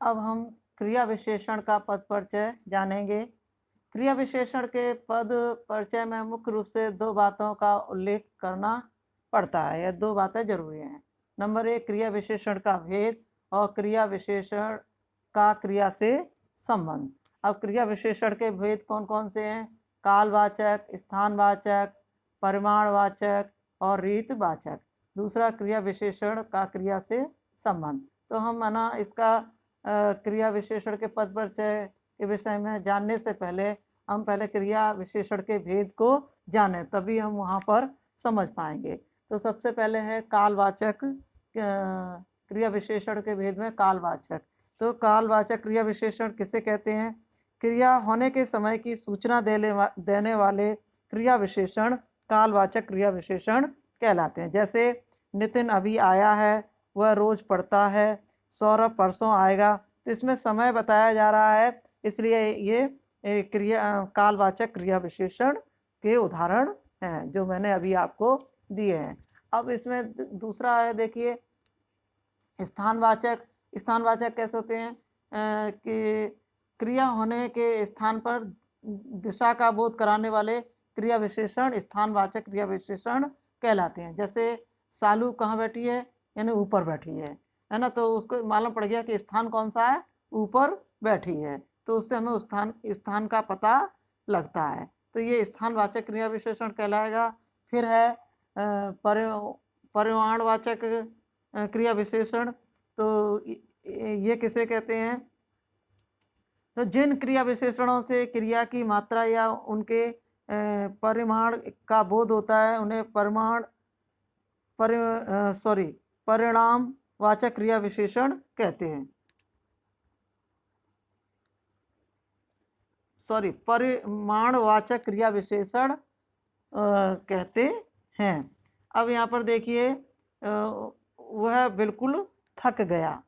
अब हम क्रिया विशेषण का पद परिचय जानेंगे। क्रिया विशेषण के पद परिचय में मुख्य रूप से दो बातों का उल्लेख करना पड़ता है। यह दो बातें जरूरी हैं। नंबर एक, क्रिया विशेषण का भेद और क्रिया विशेषण का क्रिया से संबंध। अब क्रिया विशेषण के भेद कौन कौन से हैं? कालवाचक, स्थानवाचक, परिमाणवाचक और रीतवाचक। दूसरा, क्रिया विशेषण का क्रिया से संबंध। तो हम इसका क्रिया विशेषण के पद परिचय के विषय में जानने से पहले हम पहले क्रिया विशेषण के भेद को जानें, तभी हम वहाँ पर समझ पाएंगे। तो सबसे पहले है कालवाचक। क्रिया विशेषण के भेद में कालवाचक। तो कालवाचक क्रिया विशेषण किसे कहते हैं? क्रिया होने के समय की सूचना देने वाले क्रिया विशेषण कालवाचक क्रिया विशेषण कहलाते हैं। जैसे नितिन अभी आया है, वह रोज पढ़ता है, सौरभ परसों आएगा। तो इसमें समय बताया जा रहा है, इसलिए ये क्रिया कालवाचक क्रिया विशेषण के उदाहरण हैं जो मैंने अभी आपको दिए हैं। अब इसमें दूसरा है, देखिए स्थानवाचक। स्थानवाचक कैसे होते हैं? कि क्रिया होने के स्थान पर दिशा का बोध कराने वाले क्रिया विशेषण स्थानवाचक क्रिया विशेषण कहलाते हैं। जैसे सालू कहाँ बैठी है? यानी ऊपर बैठी है ना। तो उसको मालूम पड़ गया कि स्थान कौन सा है? ऊपर बैठी है। तो उससे हमें उस स्थान का पता लगता है। तो ये स्थानवाचक क्रिया विशेषण कहलाएगा। फिर है परिमाणवाचक क्रिया विशेषण। तो ये किसे कहते हैं? तो जिन क्रिया विशेषणों से क्रिया की मात्रा या उनके परिमाण का बोध होता है उन्हें परिणामवाचक क्रिया विशेषण कहते हैं। परिमाणवाचक क्रिया विशेषण कहते हैं। अब यहाँ पर देखिए, वह बिल्कुल थक गया,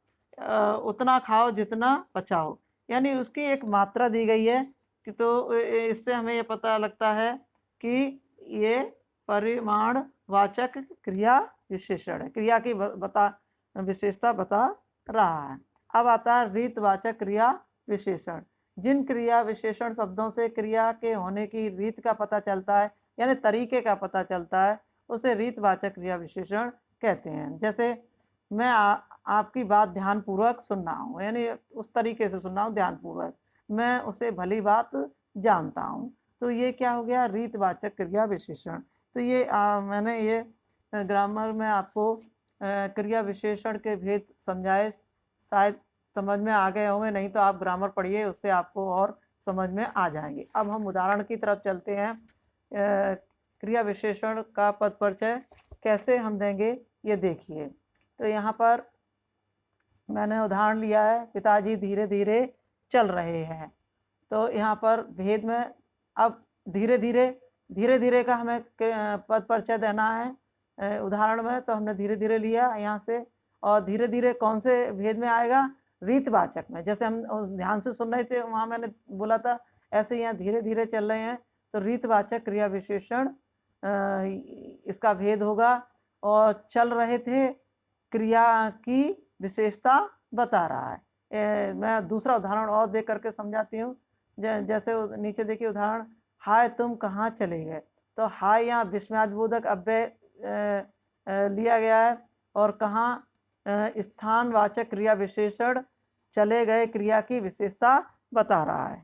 उतना खाओ जितना पचाओ, यानी उसकी एक मात्रा दी गई है कि तो इससे हमें ये पता लगता है कि ये परिमाणवाचक क्रिया विशेषण है, क्रिया की विशेषता बता रहा है। अब आता है रीतवाचक क्रिया विशेषण। जिन क्रिया विशेषण शब्दों से क्रिया के होने की रीत का पता चलता है, यानी तरीके का पता चलता है, उसे रीतवाचक क्रिया विशेषण कहते हैं। जैसे मैं आपकी बात ध्यानपूर्वक सुन रहा हूँ, यानी उस तरीके से सुन रहा हूँ ध्यानपूर्वक, मैं उसे भली बात जानता हूँ। तो ये क्या हो गया? रीतवाचक क्रिया विशेषण। तो ये मैंने ये ग्रामर में आपको क्रिया विशेषण के भेद समझाए, शायद समझ में आ गए होंगे, नहीं तो आप ग्रामर पढ़िए, उससे आपको और समझ में आ जाएंगे। अब हम उदाहरण की तरफ चलते हैं। क्रिया विशेषण का पद परिचय कैसे हम देंगे, ये देखिए। तो यहाँ पर मैंने उदाहरण लिया है, पिताजी धीरे धीरे चल रहे हैं। तो यहाँ पर भेद में अब धीरे धीरे का हमें पद परिचय देना है उदाहरण में, तो हमने धीरे धीरे लिया यहाँ से। और धीरे धीरे कौन से भेद में आएगा? रीतवाचक में। जैसे हम ध्यान से सुन रहे थे, वहाँ मैंने बोला था ऐसे यहाँ धीरे धीरे चल रहे हैं, तो रीतवाचक क्रिया विशेषण इसका भेद होगा। और चल रहे थे क्रिया की विशेषता बता रहा है। मैं दूसरा उदाहरण और दे करके समझाती हूँ। जैसे नीचे देखिए उदाहरण, हाय तुम कहाँ चले गए। तो हाय यहाँ विस्मयादिबोधक अव्यय लिया गया है, और कहाँ स्थानवाचक क्रिया विशेषण चले गए क्रिया की विशेषता बता रहा है।